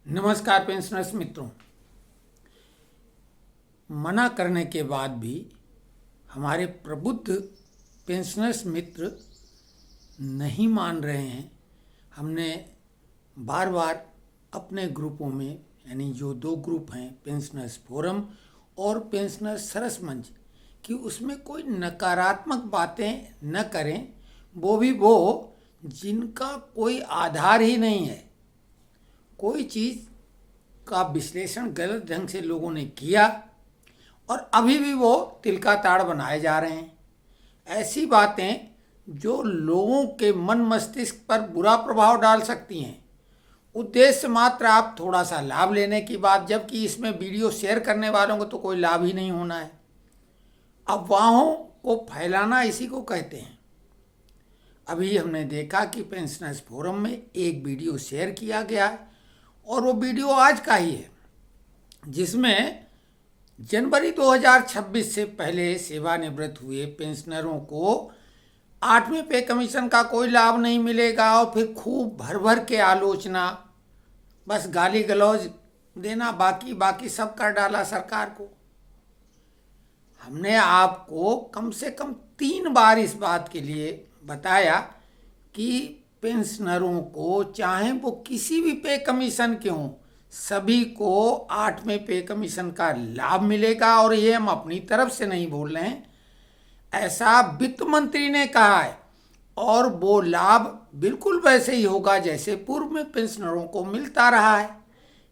नमस्कार पेंशनर्स मित्रों। मना करने के बाद भी हमारे प्रबुद्ध पेंशनर्स मित्र नहीं मान रहे हैं। हमने बार बार अपने ग्रुपों में, यानी जो दो ग्रुप हैं, पेंशनर्स फोरम और पेंशनर्स सरस मंच, कि उसमें कोई नकारात्मक बातें न करें, वो भी वो जिनका कोई आधार ही नहीं है। कोई चीज़ का विश्लेषण गलत ढंग से लोगों ने किया और अभी भी वो तिल का ताड़ बनाए जा रहे हैं। ऐसी बातें जो लोगों के मन मस्तिष्क पर बुरा प्रभाव डाल सकती हैं। उद्देश्य मात्र आप थोड़ा सा लाभ लेने की बात, जबकि इसमें वीडियो शेयर करने वालों को तो कोई लाभ ही नहीं होना है। अफवाहों को फैलाना इसी को कहते हैं। अभी हमने देखा कि पेंशनर्स फोरम में एक वीडियो शेयर किया गया है और वो वीडियो आज का ही है, जिसमें जनवरी 2026 से पहले सेवानिवृत्त हुए पेंशनरों को 8वें पे कमीशन का कोई लाभ नहीं मिलेगा और फिर खूब भर भर के आलोचना, बस गाली गलौज देना बाकी सब कर डाला सरकार को। हमने आपको कम से कम 3 बार इस बात के लिए बताया कि पेंशनरों को, चाहे वो किसी भी पे कमीशन के हों, सभी को 8वें पे कमीशन का लाभ मिलेगा। और ये हम अपनी तरफ से नहीं बोल रहे हैं, ऐसा वित्त मंत्री ने कहा है। और वो लाभ बिल्कुल वैसे ही होगा जैसे पूर्व में पेंशनरों को मिलता रहा है।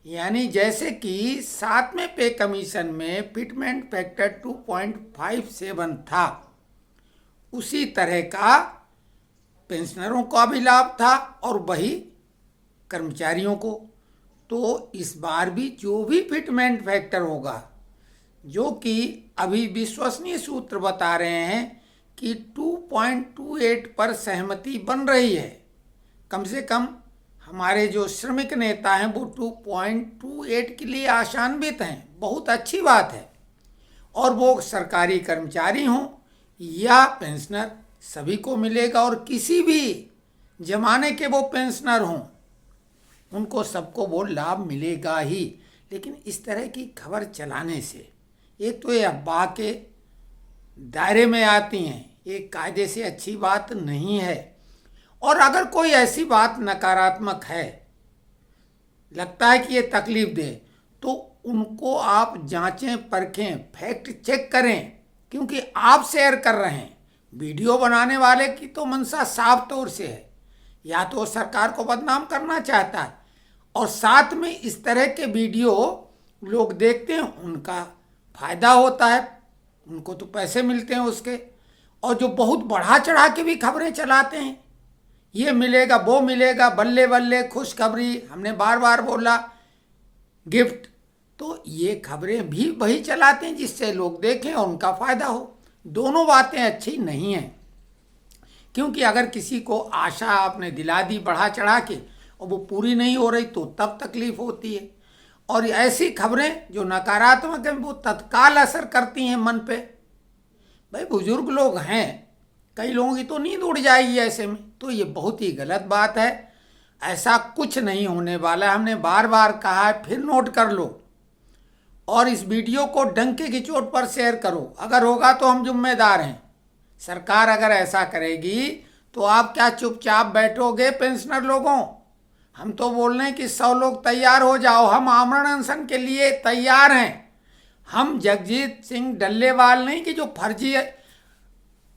यानी जैसे कि 7वें पे कमीशन में फिटमेंट फैक्टर 2.57 था, उसी तरह का पेंशनरों का भी लाभ था और वही कर्मचारियों को। तो इस बार भी जो भी फिटमेंट फैक्टर होगा, जो कि अभी विश्वसनीय सूत्र बता रहे हैं कि 2.28 पर सहमति बन रही है। कम से कम हमारे जो श्रमिक नेता हैं वो 2.28 के लिए आशान्वित हैं, बहुत अच्छी बात है। और वो सरकारी कर्मचारी हों या पेंशनर, सभी को मिलेगा। और किसी भी जमाने के वो पेंशनर हों, उनको सबको वो लाभ मिलेगा ही। लेकिन इस तरह की खबर चलाने से एक तो ये अफवाह के दायरे में आती हैं, एक कायदे से अच्छी बात नहीं है। और अगर कोई ऐसी बात नकारात्मक है, लगता है कि ये तकलीफ दे, तो उनको आप जांचें, परखें, फैक्ट चेक करें, क्योंकि आप शेयर कर रहे हैं। वीडियो बनाने वाले की तो मंशा साफ तौर से है, या तो सरकार को बदनाम करना चाहता है, और साथ में इस तरह के वीडियो लोग देखते हैं, उनका फायदा होता है, उनको तो पैसे मिलते हैं उसके। और जो बहुत बढ़ा चढ़ा के भी खबरें चलाते हैं, ये मिलेगा वो मिलेगा, बल्ले बल्ले, खुशखबरी, हमने बार बार बोला, गिफ्ट, तो ये खबरें भी वही चलाते हैं जिससे लोग देखें और उनका फायदा हो। दोनों बातें अच्छी नहीं हैं, क्योंकि अगर किसी को आशा आपने दिला दी बढ़ा चढ़ा के और वो पूरी नहीं हो रही, तो तब तकलीफ होती है। और ऐसी खबरें जो नकारात्मक हैं, वो तत्काल असर करती हैं मन पे। भाई बुजुर्ग लोग हैं, कई लोगों की तो नींद उड़ जाएगी ऐसे में, तो ये बहुत ही गलत बात है। ऐसा कुछ नहीं होने वाला है, हमने बार बार कहा है, फिर नोट कर लो। और इस वीडियो को डंके की चोट पर शेयर करो, अगर होगा तो हम जिम्मेदार हैं। सरकार अगर ऐसा करेगी तो आप क्या चुपचाप बैठोगे पेंशनर लोगों? हम तो बोल रहे हैं कि 100 लोग तैयार हो जाओ, हम आमरण अनशन के लिए तैयार हैं। हम जगजीत सिंह डल्लेवाल नहीं कि जो फर्जी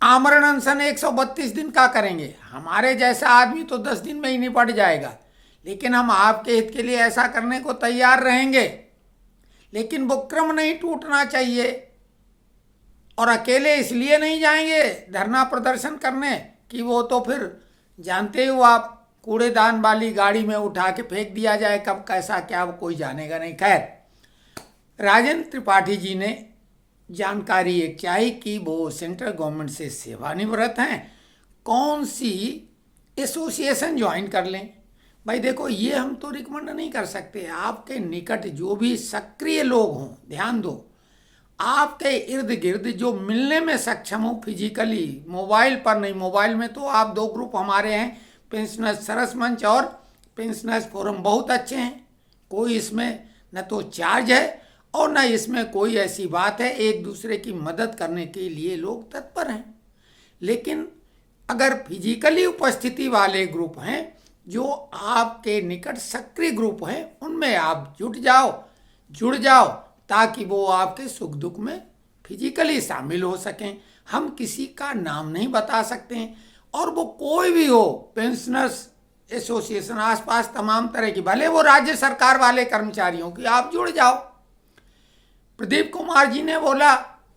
आमरण अनशन 132 दिन का करेंगे। हमारे जैसा आदमी तो 10 दिन में ही निपट जाएगा, लेकिन हम आपके हित के लिए ऐसा करने को तैयार रहेंगे। लेकिन वो क्रम नहीं टूटना चाहिए। और अकेले इसलिए नहीं जाएंगे धरना प्रदर्शन करने कि वो तो फिर जानते हो आप, कूड़ेदान वाली गाड़ी में उठा के फेंक दिया जाए, कब कैसा क्या वो कोई जानेगा नहीं। खैर, राजेंद्र त्रिपाठी जी ने जानकारी एक चाहिए कि वो सेंट्रल गवर्नमेंट से सेवानिवृत्त हैं, कौन सी एसोसिएशन ज्वाइन कर लें। भाई देखो, ये हम तो रिकमेंड नहीं कर सकते। आपके निकट जो भी सक्रिय लोग हों, ध्यान दो, आपके इर्द गिर्द जो मिलने में सक्षम हो फिजिकली, मोबाइल पर नहीं। मोबाइल में तो आप 2 ग्रुप हमारे हैं, पेंशनर्स सरस मंच और पेंशनर्स फोरम, बहुत अच्छे हैं, कोई इसमें न तो चार्ज है और न इसमें कोई ऐसी बात है, एक दूसरे की मदद करने के लिए लोग तत्पर हैं। लेकिन अगर फिजिकली उपस्थिति वाले ग्रुप हैं जो आपके निकट सक्रिय ग्रुप हैं, उनमें आप जुड़ जाओ ताकि वो आपके सुख दुख में फिजिकली शामिल हो सकें। हम किसी का नाम नहीं बता सकते हैं और वो कोई भी हो, पेंशनर्स एसोसिएशन, आसपास तमाम तरह की, भले वो राज्य सरकार वाले कर्मचारियों की, आप जुड़ जाओ। प्रदीप कुमार जी ने बोला,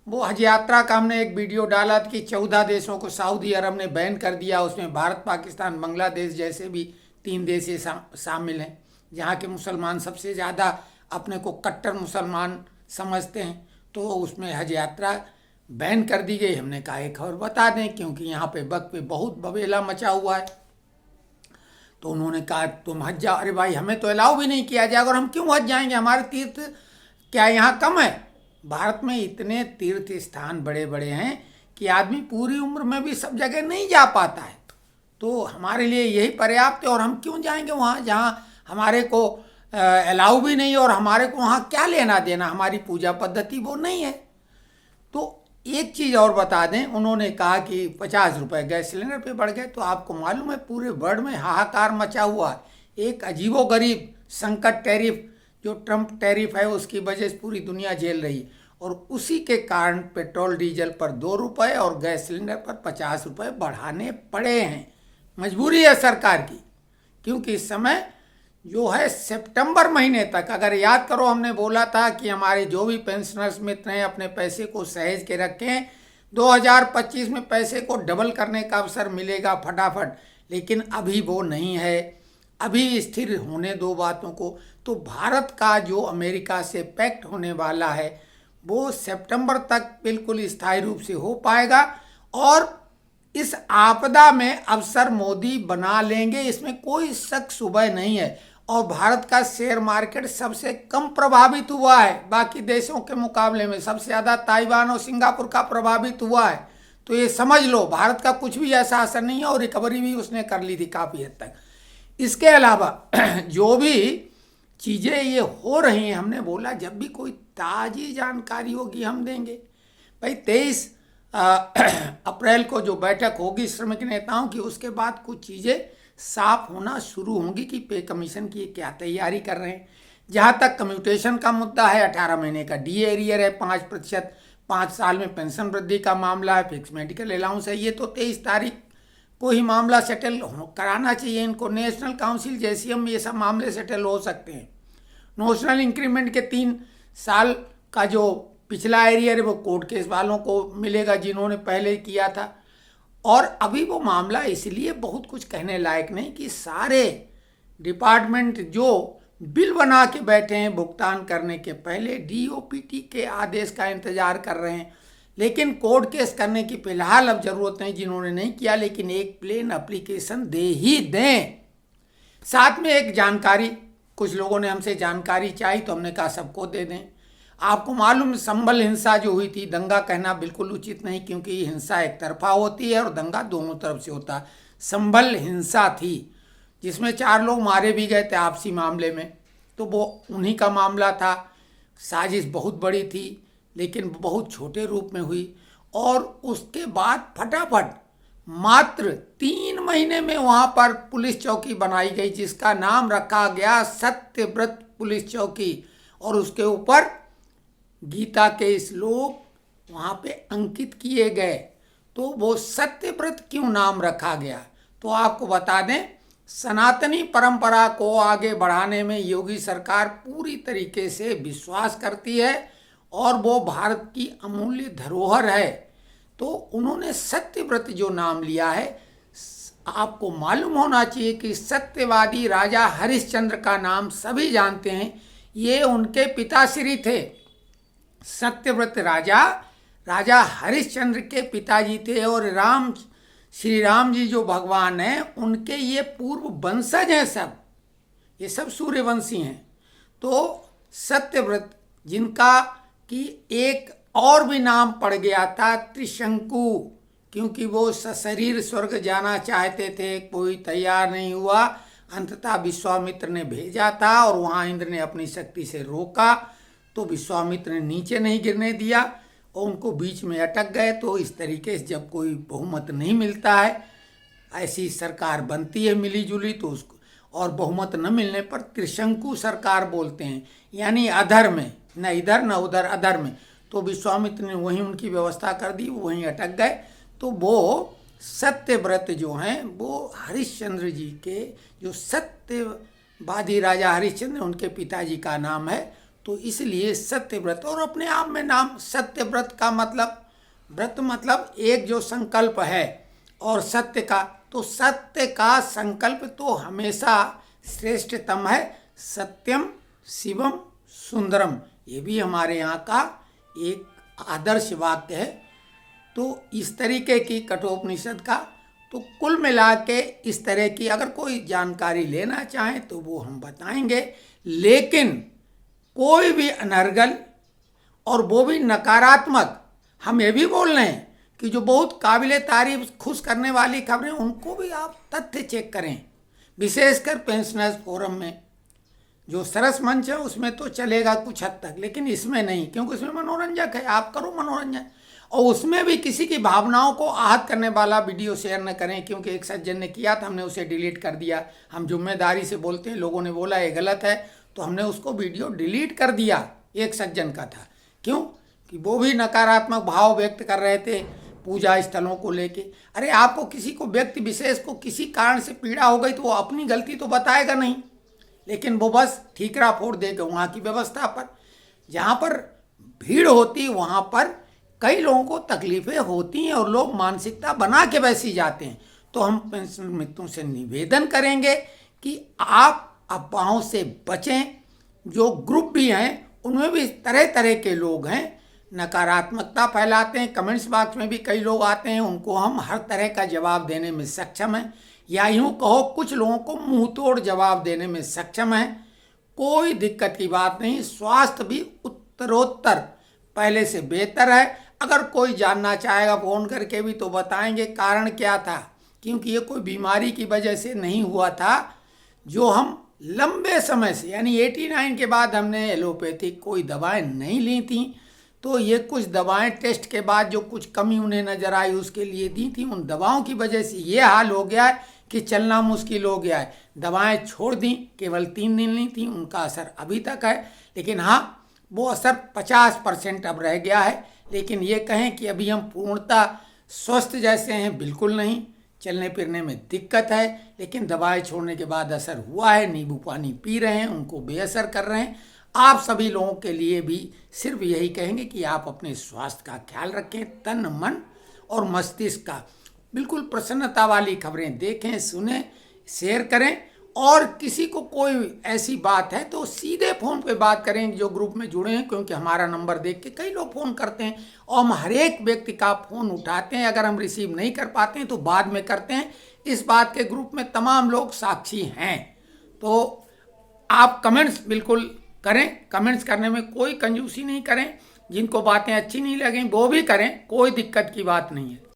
वो हज यात्रा का हमने एक वीडियो डाला था कि 14 देशों को सऊदी अरब ने बैन कर दिया, उसमें भारत, पाकिस्तान, बांग्लादेश जैसे भी 3 देश शामिल हैं जहाँ के मुसलमान सबसे ज़्यादा अपने को कट्टर मुसलमान समझते हैं। तो उसमें हज यात्रा बैन कर दी गई। हमने कहा एक खबर बता दें क्योंकि यहाँ पे वक्त पे बहुत बवेला मचा हुआ है। तो उन्होंने कहा तुम हज जाओ। अरे भाई, हमें तो अलाउ भी नहीं किया जाएगा और हम क्यों हज जाएंगे? हमारे तीर्थ क्या यहाँ कम है? भारत में इतने तीर्थ स्थान बड़े बड़े हैं कि आदमी पूरी उम्र में भी सब जगह नहीं जा पाता है। तो हमारे लिए यही पर्याप्त है और हम क्यों जाएंगे वहाँ जहाँ हमारे को अलाउ भी नहीं, और हमारे को वहाँ क्या लेना देना, हमारी पूजा पद्धति वो नहीं है। तो एक चीज़ और बता दें, उन्होंने कहा कि 50 रुपये गैस सिलेंडर पे बढ़ गए। तो आपको मालूम है पूरे वर्ल्ड में हाहाकार मचा हुआ है। एक अजीबोगरीब संकट टैरिफ, जो ट्रंप टैरिफ है, उसकी वजह से पूरी दुनिया झेल रही है और उसी के कारण पेट्रोल डीजल पर 2 रुपये और गैस सिलेंडर पर 50 रुपये बढ़ाने पड़े हैं। मजबूरी है सरकार की, क्योंकि इस समय जो है सितंबर महीने तक, अगर याद करो हमने बोला था कि हमारे जो भी पेंशनर्स मित्र हैं अपने पैसे को सहेज के रखें, 2025 में पैसे को डबल करने का अवसर मिलेगा फटाफट। लेकिन अभी वो नहीं है, अभी स्थिर होने दो बातों को। तो भारत का जो अमेरिका से पैक्ट होने वाला है वो सितंबर तक बिल्कुल स्थायी रूप से हो पाएगा और इस आपदा में अवसर मोदी बना लेंगे, इसमें कोई शक शुबह नहीं है। और भारत का शेयर मार्केट सबसे कम प्रभावित हुआ है बाकी देशों के मुकाबले में, सबसे ज़्यादा ताइवान और सिंगापुर का प्रभावित हुआ है। तो ये समझ लो भारत का कुछ भी ऐसा असर नहीं है और रिकवरी भी उसने कर ली थी काफ़ी हद तक। इसके अलावा जो भी चीज़ें ये हो रही हैं, हमने बोला जब भी कोई ताज़ी जानकारी होगी हम देंगे। भाई 23 अप्रैल को जो बैठक होगी श्रमिक नेताओं की, उसके बाद कुछ चीज़ें साफ होना शुरू होंगी कि पे कमीशन की क्या तैयारी कर रहे हैं। जहाँ तक कम्यूटेशन का मुद्दा है, 18 महीने का डीए एरियर है, 5%, 5 साल में पेंशन वृद्धि का मामला है, फिक्स मेडिकल अलाउंस है, ये तो 23 तारीख को ही मामला सेटल कराना चाहिए इनको। नेशनल काउंसिल जैसी में ये सब मामले सेटल हो सकते हैं। नोशनल इंक्रीमेंट के 3 साल का जो पिछला एरियर है वो कोर्ट केस वालों को मिलेगा जिन्होंने पहले किया था। और अभी वो मामला इसलिए बहुत कुछ कहने लायक नहीं कि सारे डिपार्टमेंट जो बिल बना के बैठे हैं भुगतान करने के पहले डीओपीटी के आदेश का इंतजार कर रहे हैं। लेकिन कोर्ट केस करने की फिलहाल अब जरूरत नहीं जिन्होंने नहीं किया, लेकिन एक प्लेन एप्लीकेशन दे ही दें। साथ में एक जानकारी, कुछ लोगों ने हमसे जानकारी चाही तो हमने कहा सबको दे दें। आपको मालूम संभल हिंसा जो हुई थी, दंगा कहना बिल्कुल उचित नहीं क्योंकि हिंसा एक तरफा होती है और दंगा दोनों तरफ से होता है। संभल हिंसा थी जिसमें 4 लोग मारे भी गए थे आपसी मामले में, तो वो उन्हीं का मामला था। साजिश बहुत बड़ी थी लेकिन बहुत छोटे रूप में हुई और उसके बाद फटाफट मात्र 3 महीने में वहाँ पर पुलिस चौकी बनाई गई जिसका नाम रखा गया सत्यव्रत पुलिस चौकी और उसके ऊपर गीता के श्लोक वहाँ पे अंकित किए गए। तो वो सत्यव्रत क्यों नाम रखा गया? तो आपको बता दें, सनातनी परंपरा को आगे बढ़ाने में योगी सरकार पूरी तरीके से विश्वास करती है और वो भारत की अमूल्य धरोहर है। तो उन्होंने सत्यव्रत जो नाम लिया है, आपको मालूम होना चाहिए कि सत्यवादी राजा हरिश्चंद्र का नाम सभी जानते हैं, ये उनके पिताश्री थे। सत्यव्रत राजा हरिश्चंद्र के पिताजी थे और श्री राम जी जो भगवान हैं उनके ये पूर्व वंशज हैं, ये सब सूर्यवंशी हैं। तो सत्यव्रत जिनका कि एक और भी नाम पड़ गया था त्रिशंकु, क्योंकि वो सशरीर स्वर्ग जाना चाहते थे, कोई तैयार नहीं हुआ। अंततः विश्वामित्र ने भेजा था और वहाँ इंद्र ने अपनी शक्ति से रोका, तो विश्वामित्र ने नीचे नहीं गिरने दिया और उनको बीच में अटक गए। तो इस तरीके से जब कोई बहुमत नहीं मिलता है, ऐसी सरकार बनती है मिली जुली, तो उसको और बहुमत न मिलने पर त्रिशंकु सरकार बोलते हैं, यानी अधर में, न इधर न उधर, अधर में। तो विश्वामित्र ने वहीं उनकी व्यवस्था कर दी, वहीं अटक गए। तो वो सत्यव्रत जो हैं वो हरिश्चंद्र जी के, जो सत्यवादी राजा हरिश्चंद्र उनके पिताजी का नाम है, तो इसलिए सत्यव्रत। और अपने आप में नाम सत्यव्रत का मतलब, व्रत मतलब एक जो संकल्प है, और सत्य का, तो सत्य का संकल्प तो हमेशा श्रेष्ठतम है। सत्यम शिवम सुंदरम, ये भी हमारे यहाँ का एक आदर्श वाक्य है। तो इस तरीके की कठोपनिषद का, तो कुल मिला के इस तरह की अगर कोई जानकारी लेना चाहें तो वो हम बताएंगे, लेकिन कोई भी अनर्गल और वो भी नकारात्मक, हम ये भी बोल रहे हैं कि जो बहुत काबिले तारीफ खुश करने वाली खबरें, उनको भी आप तथ्य चेक करें। विशेषकर पेंशनर्स फोरम में जो सरस मंच है उसमें तो चलेगा कुछ हद तक, लेकिन इसमें नहीं, क्योंकि इसमें मनोरंजक है, आप करो मनोरंजन। और उसमें भी किसी की भावनाओं को आहत करने वाला वीडियो शेयर न करें, क्योंकि एक सज्जन ने किया था, हमने उसे डिलीट कर दिया। हम जिम्मेदारी से बोलते हैं, लोगों ने बोला ये गलत है, तो हमने उसको वीडियो डिलीट कर दिया। एक सज्जन का था, क्यों कि वो भी नकारात्मक भाव व्यक्त कर रहे थे पूजा स्थलों को लेके। अरे आपको किसी को, व्यक्ति विशेष को किसी कारण से पीड़ा हो गई तो वो अपनी गलती तो बताएगा नहीं, लेकिन वो बस ठीकरा फोड़ देगा वहाँ की व्यवस्था पर। जहाँ पर भीड़ होती वहाँ पर कई लोगों को तकलीफें होती हैं और लोग मानसिकता बना के वैसी जाते हैं। तो हम पेंशन मित्रों से निवेदन करेंगे कि आप अफवाहों से बचें। जो ग्रुप भी हैं उनमें भी तरह तरह के लोग हैं, नकारात्मकता फैलाते हैं। कमेंट्स बॉक्स में भी कई लोग आते हैं, उनको हम हर तरह का जवाब देने में सक्षम हैं, या यूँ कहो कुछ लोगों को मुंह तोड़ जवाब देने में सक्षम हैं। कोई दिक्कत की बात नहीं, स्वास्थ्य भी उत्तरोत्तर पहले से बेहतर है। अगर कोई जानना चाहेगा फ़ोन करके भी तो बताएंगे कारण क्या था, क्योंकि ये कोई बीमारी की वजह से नहीं हुआ था। जो हम लंबे समय से, यानी 89 के बाद हमने एलोपैथिक कोई दवाएं नहीं ली थी, तो ये कुछ दवाएं टेस्ट के बाद जो कुछ कमी उन्हें नजर आई उसके लिए दी थी। उन दवाओं की वजह से ये हाल हो गया है कि चलना मुश्किल हो गया है। दवाएं छोड़ दी, केवल 3 दिन ली थी, उनका असर अभी तक है, लेकिन हाँ वो असर 50% अब रह गया है। लेकिन ये कहें कि अभी हम पूर्णतः स्वस्थ जैसे हैं, बिल्कुल नहीं। चलने फिरने में दिक्कत है, लेकिन दवाएं छोड़ने के बाद असर हुआ है। नींबू पानी पी रहे हैं, उनको बेअसर कर रहे हैं। आप सभी लोगों के लिए भी सिर्फ यही कहेंगे कि आप अपने स्वास्थ्य का ख्याल रखें, तन मन और मस्तिष्क का। बिल्कुल प्रसन्नता वाली खबरें देखें, सुने, शेयर करें। और किसी को कोई ऐसी बात है तो सीधे फ़ोन पे बात करें जो ग्रुप में जुड़े हैं, क्योंकि हमारा नंबर देख के कई लोग फ़ोन करते हैं और हम हर एक व्यक्ति का फ़ोन उठाते हैं। अगर हम रिसीव नहीं कर पाते हैं तो बाद में करते हैं। इस बात के ग्रुप में तमाम लोग साक्षी हैं। तो आप कमेंट्स बिल्कुल करें, कमेंट्स करने में कोई कंजूसी नहीं करें। जिनको बातें अच्छी नहीं लगें वो भी करें, कोई दिक्कत की बात नहीं है।